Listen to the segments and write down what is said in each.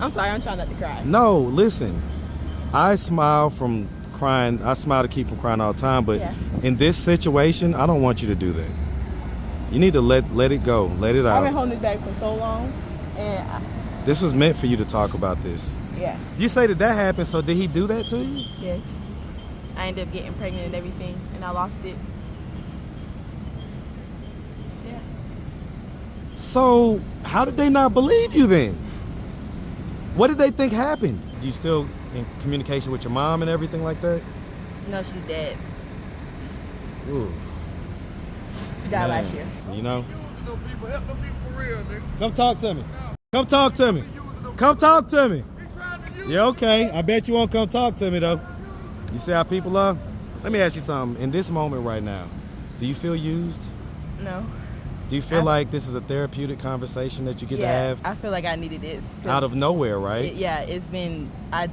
I'm sorry, I'm trying not to cry. No, listen. I smile from crying. I smile to keep from crying all the time, but in this situation, I don't want you to do that. You need to let it go. Let it out. I've been holding it back for so long, and this was meant for you to talk about this. Yeah. You say that happened, so did he do that to you? Yes. I ended up getting pregnant and everything, and I lost it. Yeah. So, how did they not believe you then? What did they think happened? You still in communication with your mom and everything like that? No, she's dead. Ooh. She died last year. You know? Come talk to me. Come talk to me. Come talk to me. Yeah, okay. I bet you won't come talk to me, though. You see how people are? Let me ask you something. In this moment right now, do you feel used? No. Do you feel like this is a therapeutic conversation that you get to have? I feel like I needed this. Out of nowhere, right? I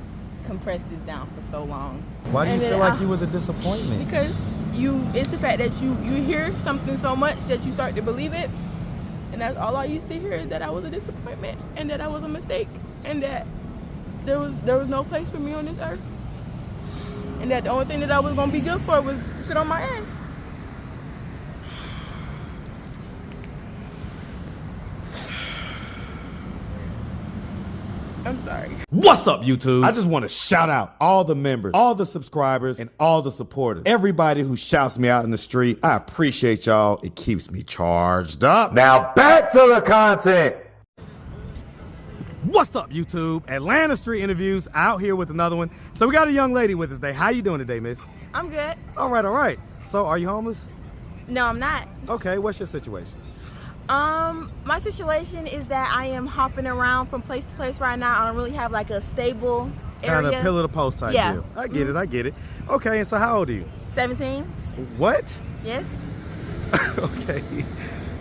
compressed this down for so long. Why do you feel like you was a disappointment? Because it's the fact that you hear something so much that you start to believe it. And that's all I used to hear, is that I was a disappointment and that I was a mistake and that there was no place for me on this earth. And that the only thing that I was gonna be good for was to sit on my ass. I'm sorry. What's up, YouTube? I just want to shout out all the members, all the subscribers, and all the supporters. Everybody who shouts me out in the street, I appreciate y'all. It keeps me charged up. Now back to the content. What's up, YouTube? Atlanta Street Interviews out here with another one. So we got a young lady with us today. How you doing today, miss? I'm good. All right, all right. So are you homeless? No, I'm not. Okay, what's your situation? My situation is that I am hopping around from place to place right now. I don't really have like a stable area. Kind of pillar to post type deal. I get it, I get it. Okay, and so how old are you? 17. What? Yes. Okay.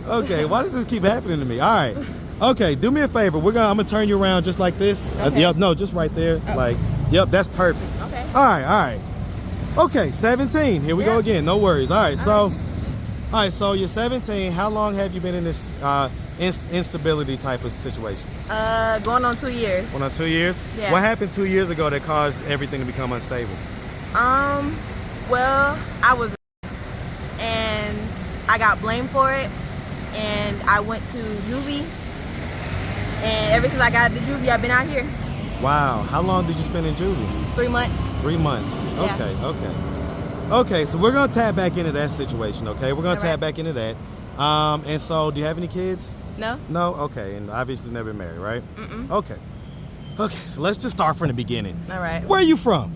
Okay, why does this keep happening to me? All right. Okay, do me a favor. I'm gonna turn you around just like this. Okay. Yep, no, just right there. Oh. Like, yep, that's perfect. Okay. All right, all right. Okay, 17. Here we go again. No worries. All right, so you're 17. How long have you been in this instability type of situation? Going on 2 years. Going on 2 years? Yeah. What happened 2 years ago that caused everything to become unstable? Well, I was, and I got blamed for it, and I went to juvie, and ever since I got to juvie, I've been out here. Wow. How long did you spend in juvie? 3 months. 3 months. Yeah. Okay, okay. Okay, so we're gonna tap back into that situation, okay? We're gonna tap back into that. And so, do you have any kids? No. No? Okay, and obviously never married, right? Mm-mm. Okay. Okay, so let's just start from the beginning. All right. Where are you from?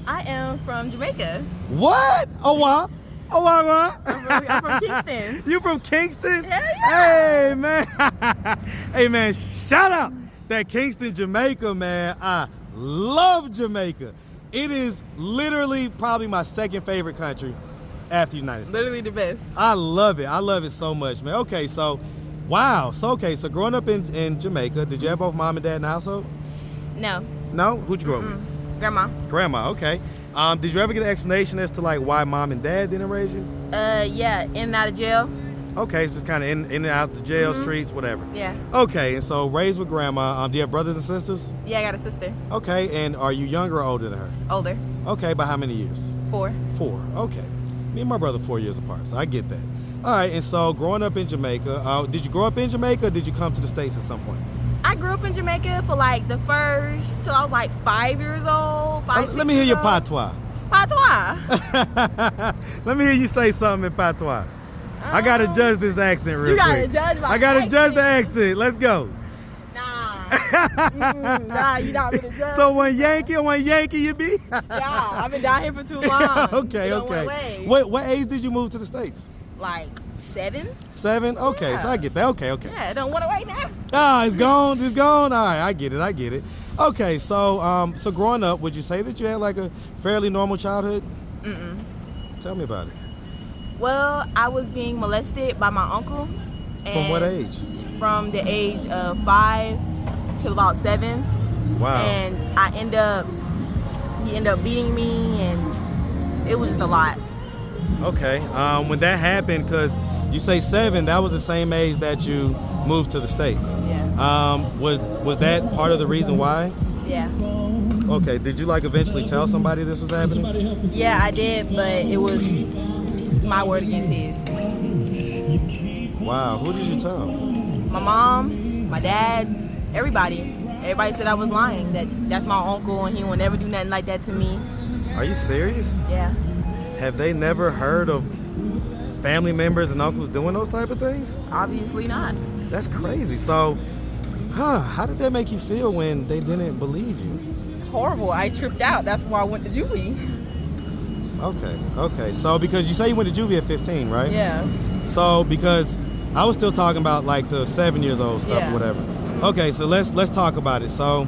I am from Jamaica. What? Oh, wow. Oh, wow, I'm from Kingston. You from Kingston? Hell yeah. Hey, man. Hey, man, shout out that Kingston, Jamaica, man. I love Jamaica. It is literally probably my second favorite country after the United States. Literally the best. I love it. I love it so much, man. Okay, so, wow. So, okay, so growing up in Jamaica, did you have both mom and dad in the household? No. No? Who'd you grow up with? Grandma. Grandma, okay. Did you ever get an explanation as to, like, why mom and dad didn't raise you? Yeah, in and out of jail. Okay, so just kind of in and out the jail, streets, whatever. Yeah. Okay, and so raised with grandma. Do you have brothers and sisters? Yeah, I got a sister. Okay, and are you younger or older than her? Older. Okay, by how many years? 4. 4, okay. Me and my brother 4 years apart, so I get that. All right, and so growing up in Jamaica, did you grow up in Jamaica or did you come to the States at some point? I grew up in Jamaica for like the first till I was like 5 years old. Let me hear your patois. Patois? Let me hear you say something in patois. I gotta judge this accent real quick. You gotta judge my I gotta judge the accent. Let's go. Nah, you not gonna judge. So one Yankee you be? Yeah, I've been down here for too long. Okay, okay. What age did you move to the States? Like 7. 7? Okay, so I get that. Okay, okay. Yeah, don't want to wait now. Ah, it's gone. It's gone. All right, I get it. I get it. Okay, so so growing up, would you say that you had like a fairly normal childhood? Mm-mm. Tell me about it. Well, I was being molested by my uncle. From what age? From the age of 5 to about 7. Wow. And he ended up beating me, and it was just a lot. Okay. When that happened, because you say 7, that was the same age that you moved to the States. Yeah. Was that part of the reason why? Yeah. Okay, did you like eventually tell somebody this was happening? Yeah, I did, but it was my word against his. Wow, who did you tell? My mom, my dad, everybody. Everybody said I was lying, that's my uncle and he will never do nothing like that to me. Are you serious? Yeah. Have they never heard of family members and uncles doing those type of things? Obviously not. That's crazy. So, how did that make you feel when they didn't believe you? Horrible. I tripped out. That's why I went to juvie. Okay. So, because you say you went to juvie at 15, right? Yeah. So, because I was still talking about like the 7 years old stuff or whatever. Okay, so let's talk about it. So,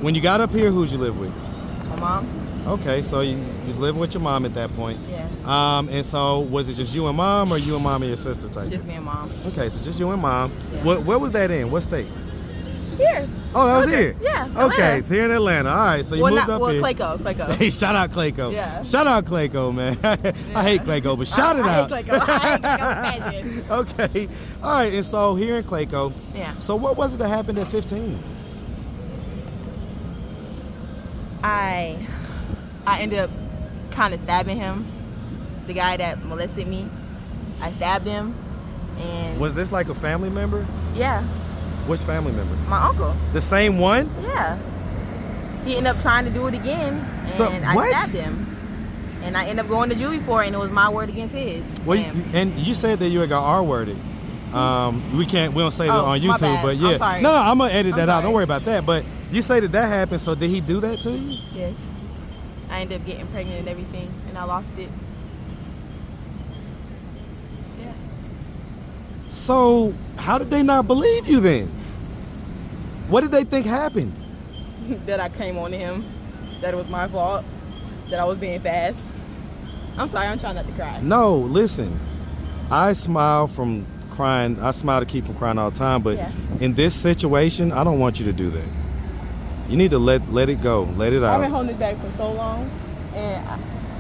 when you got up here, who'd you live with? My mom. Okay, so you lived with your mom at that point. Yeah. And so was it just you and mom, or you and mom and your sister type? Just me and mom. Okay, so just you and mom. Yeah. Where was that in? What state? Here. Oh, that was here? Yeah. Okay, Atlanta. so here in Atlanta. All right, so you moved up here. Clayco. Hey, shout out Clayco. Yeah. Shout out Clayco, man. I hate Clayco, but shout it out. I hate Clayco. Okay. All right, and so here in Clayco. Yeah. So what was it that happened at 15? I ended up kind of stabbing him. The guy that molested me. I stabbed him. And Was this like a family member? yeah. Which family member? My uncle. The same one? Yeah. He ended up trying to do it again, and So, I what? stabbed him. And I ended up going to juvie for it, and it was my word against his. Well, And- and you said that you got R-worded. We don't say that Oh, on my YouTube, bad. but yeah. I'm sorry. No, I'm gonna edit that out. sorry. Don't worry about that. But you say that happened. So did he do that to you? yes. I ended up getting pregnant and everything, and I lost it. Yeah. So how did they not believe you then? What did they think happened? That I came on to him, that it was my fault, that I was being fast. I'm sorry, I'm trying not to cry. No, listen. I smile from crying. I smile to keep from crying all the time. But Yeah. in this situation, I don't want you to do that. You need to let it go. Let it I've been out. holding it back for so long, and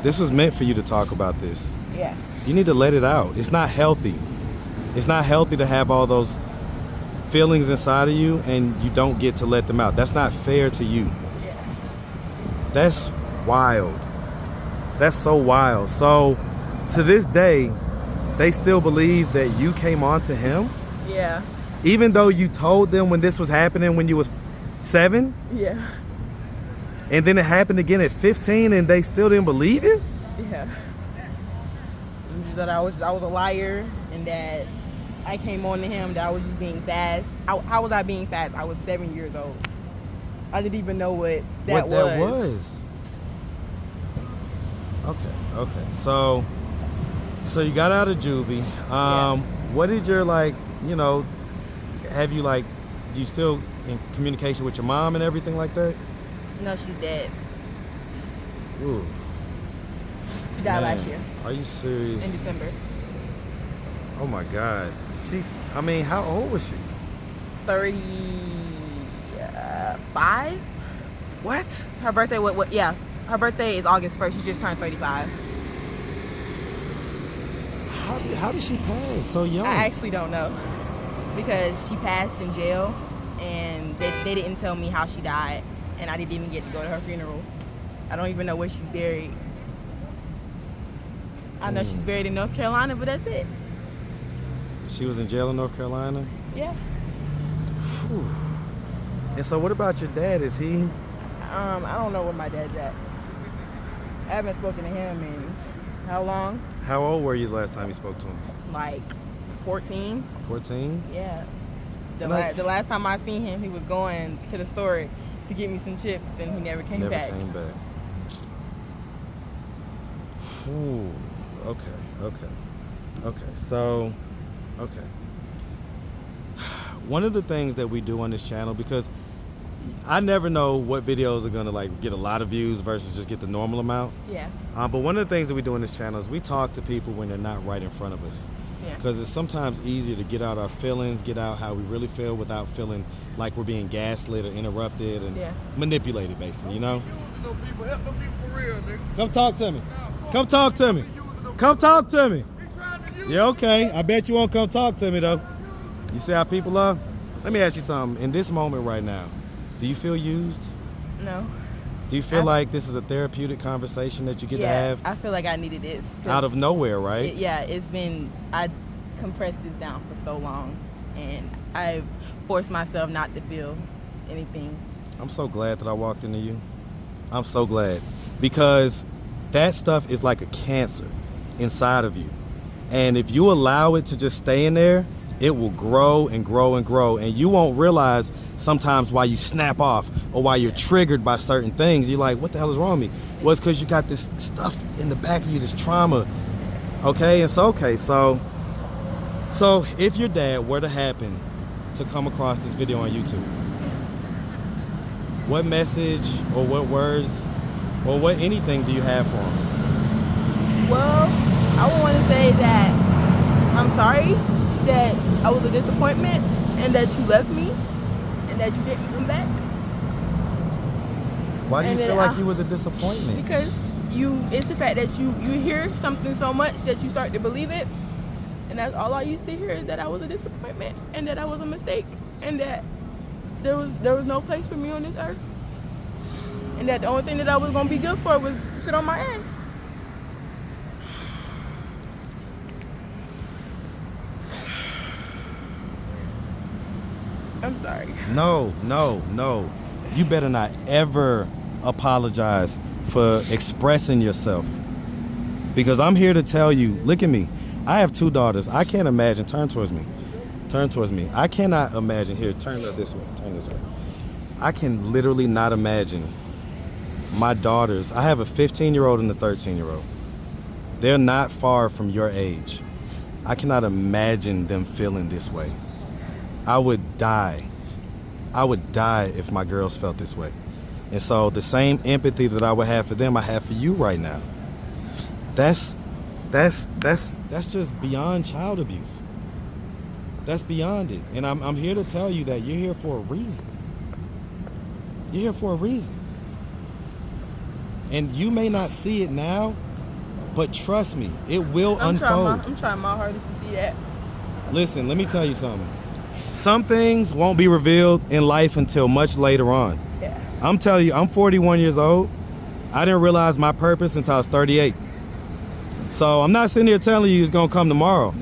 This was meant for you to talk about this. yeah. You need to let it out. It's not healthy. It's not healthy to have all those feelings inside of you and you don't get to let them out. That's not fair to you. Yeah. That's wild. That's so wild. So to this day, they still believe that you came on to him, Yeah. even though you told them when this was happening when you was 7, Yeah. and then it happened again at 15 and they still didn't believe you? Yeah. That I was a liar, and that I came on to him, that I was just being fast. How was I being fast? I was 7 years old. I didn't even know what that was. Okay. So you got out of juvie. What did your have you do you still in communication with your mom and everything like that? No, she's dead. Ooh. She died Man, last year Are you serious? in December. Oh my God. How old was she? 35. What? Her birthday yeah. Her birthday is August 1st. She just turned 35. How did she pass so young? I actually don't know, because she passed in jail, and they didn't tell me how she died, and I didn't even get to go to her funeral. I don't even know where she's buried. I know she's buried in North Carolina, but that's it. She was in jail in North Carolina? Yeah. Whew. And so what about your dad? Is he? I don't know where my dad's at. I haven't spoken to him in how long? How old were you the last time you spoke to him? Like 14. 14? Yeah. The And last time I seen him, he was going to the store to get me some chips, and he never came back. Never came back. Ooh. Okay. So, one of the things that we do on this channel, because I never know what videos are gonna get a lot of views versus just get the normal amount. Yeah. But one of the things that we do on this channel is we talk to people when they're not right in front of us. Yeah. Because it's sometimes easier to get out our feelings, get out how we really feel without feeling like we're being gaslit or interrupted and manipulated, basically, you know? Come talk to me. Come talk to me. Come talk to me. Yeah, okay. I bet you won't come talk to me, though. You see how people are? Let me ask you something. In this moment right now, do you feel used? No. Do you feel like this is a therapeutic conversation that you get to have? I feel like I needed this. Out of nowhere, right? I compressed this down for so long, and I've forced myself not to feel anything. I'm so glad that I walked into you. I'm so glad. Because that stuff is like a cancer inside of you. And if you allow it to just stay in there, it will grow and grow and grow. And you won't realize sometimes why you snap off or why you're triggered by certain things. You're like, what the hell is wrong with me? Well, it's because you got this stuff in the back of you, this trauma. Okay, so if your dad were to happen to come across this video on YouTube, what message or what words or what anything do you have for him? Well, I would want to say that I'm sorry that I was a disappointment and that you left me and that you didn't come back. Why do you feel like he was a disappointment? Because it's the fact that you hear something so much that you start to believe it. And that's all I used to hear, is that I was a disappointment and that I was a mistake and that there was no place for me on this earth. And that the only thing that I was going to be good for was to sit on my ass. I'm sorry. No. You better not ever apologize for expressing yourself. Because I'm here to tell you, look at me. I have 2 daughters. I can't imagine. Turn towards me. I cannot imagine. Here, turn this way. I can literally not imagine my daughters. I have a 15-year-old and a 13-year-old. They're not far from your age. I cannot imagine them feeling this way. I would die if my girls felt this way. And so the same empathy that I would have for them, I have for you right now. That's just beyond child abuse. That's beyond it. And I'm here to tell you that you're here for a reason. You're here for a reason. And you may not see it now, but trust me, it will unfold. I'm trying my hardest to see that. Listen, let me tell you something. Some things won't be revealed in life until much later on. Yeah. I'm telling you, I'm 41 years old. I didn't realize my purpose until I was 38. So I'm not sitting here telling you it's gonna come tomorrow,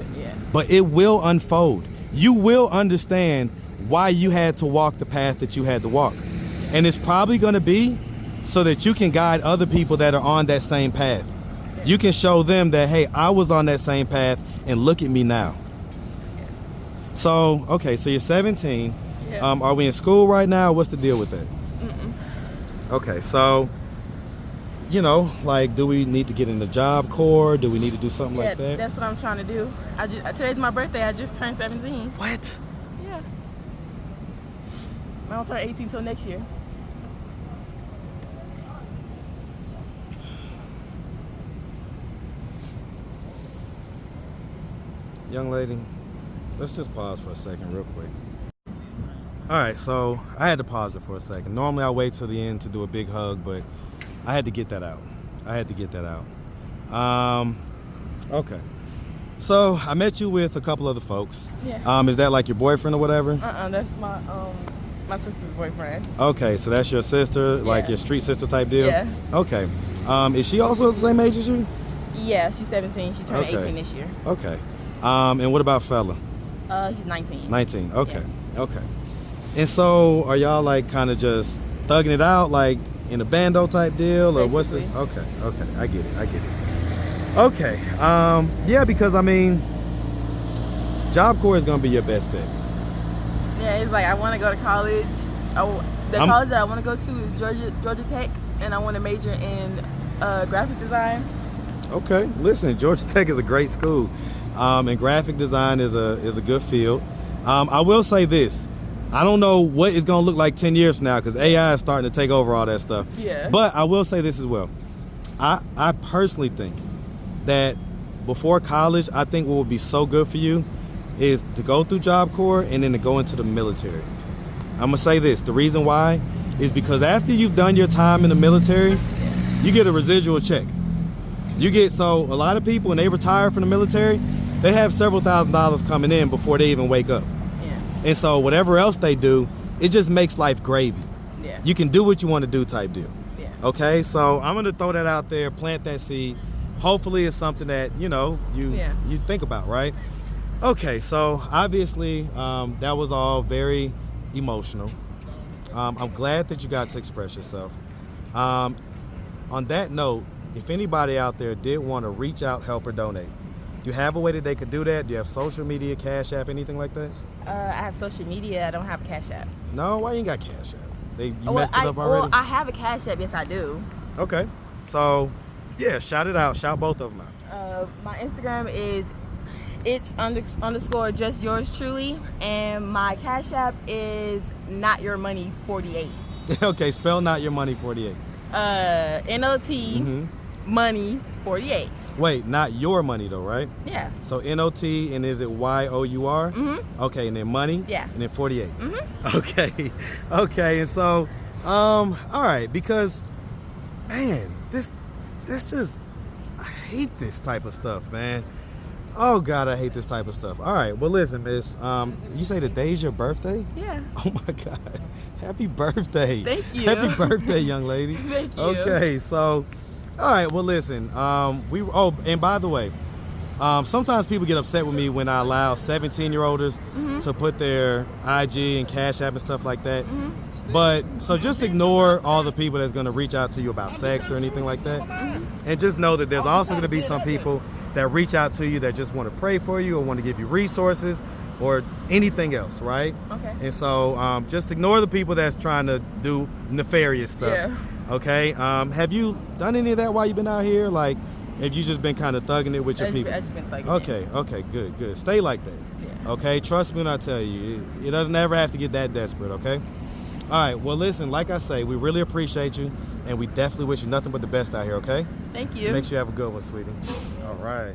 but it will unfold. You will understand why you had to walk the path that you had to walk. And it's probably gonna be so that you can guide other people that are on that same path. You can show them that, hey, I was on that same path and look at me now. So, okay, so you're 17. Yeah. Are we in school right now? What's the deal with that? Mm-mm. Okay, so, you know, like, do we need to get in the Job Corps? Do we need to do something like that? That's what I'm trying to do. Today's my birthday. I just turned 17. What? Yeah. I don't turn 18 till next year. Young lady, let's just pause for a second real quick. All right, so I had to pause it for a second. Normally I wait till the end to do a big hug, but I had to get that out. Okay. So I met you with a couple other folks. Yeah. Is that like your boyfriend or whatever? That's my sister's boyfriend. Okay, so that's your sister, like your street sister type deal? Yeah. Okay. Is she also the same age as you? Yeah, she's 17. She turned 18 this year. Okay. And what about fella? He's 19. 19. Okay. Yeah. Okay. And so, are y'all like kind of just thugging it out, like in a bando type deal, or what's it? Okay. I get it. Okay. Yeah, because I mean, Job Corps is gonna be your best bet. Yeah, it's like I want to go to college. College that I want to go to is Georgia Tech, and I want to major in graphic design. Okay. Listen, Georgia Tech is a great school. And graphic design is a good field. I will say this. I don't know what it's going to look like 10 years from now because AI is starting to take over all that stuff. Yeah. But I will say this as well. I personally think that before college, I think what would be so good for you is to go through Job Corps and then to go into the military. I'm going to say this. The reason why is because after you've done your time in the military, you get a residual check. So a lot of people, when they retire from the military, they have several $1,000s coming in before they even wake up. And so whatever else they do, it just makes life gravy. Yeah. You can do what you want to do type deal. Yeah. Okay, so I'm gonna throw that out there, plant that seed. Hopefully it's something that, you know, you think about, right? Okay, so obviously that was all very emotional. I'm glad that you got to express yourself. On that note, if anybody out there did want to reach out, help, or donate, do you have a way that they could do that? Do you have social media, Cash App, anything like that? I have social media. I don't have a Cash App. No? Why you ain't got Cash App? You messed it up already? Well, I have a Cash App. Yes, I do. Okay. So, yeah, shout it out. Shout both of them out. My Instagram is _, just yours truly. And my Cash App is not your money 48. Okay, spell not your money 48. NOT money 48. Wait, not your money though, right? Yeah. So NOT, and is it YOUR? Okay, and then money? Yeah. And then 48. Okay. Okay, and so, all right, because, man, this just, I hate this type of stuff, man. Oh God, I hate this type of stuff. All right, well listen, miss, you say the day's your birthday? Yeah. Oh my God, happy birthday. Thank you. Happy birthday, young lady. Thank you. Okay, so, all right, well listen, and by the way, sometimes people get upset with me when I allow 17-year-olds to put their IG and Cash App and stuff like that. But, so just ignore all the people that's gonna reach out to you about sex or anything like that. And just know that there's also gonna be some people that reach out to you that just wanna pray for you or wanna give you resources or anything else, right? Okay. And so just ignore the people that's trying to do nefarious stuff. Yeah. Okay, have you done any of that while you've been out here? Like, have you just been kind of thugging it with your people? I just been thugging it. Okay, good. Stay like that. Yeah. Okay, trust me when I tell you, it doesn't ever have to get that desperate, okay? All right, well listen, like I say, we really appreciate you, and we definitely wish you nothing but the best out here, okay? Thank you. Make sure you have a good one, sweetie. All right.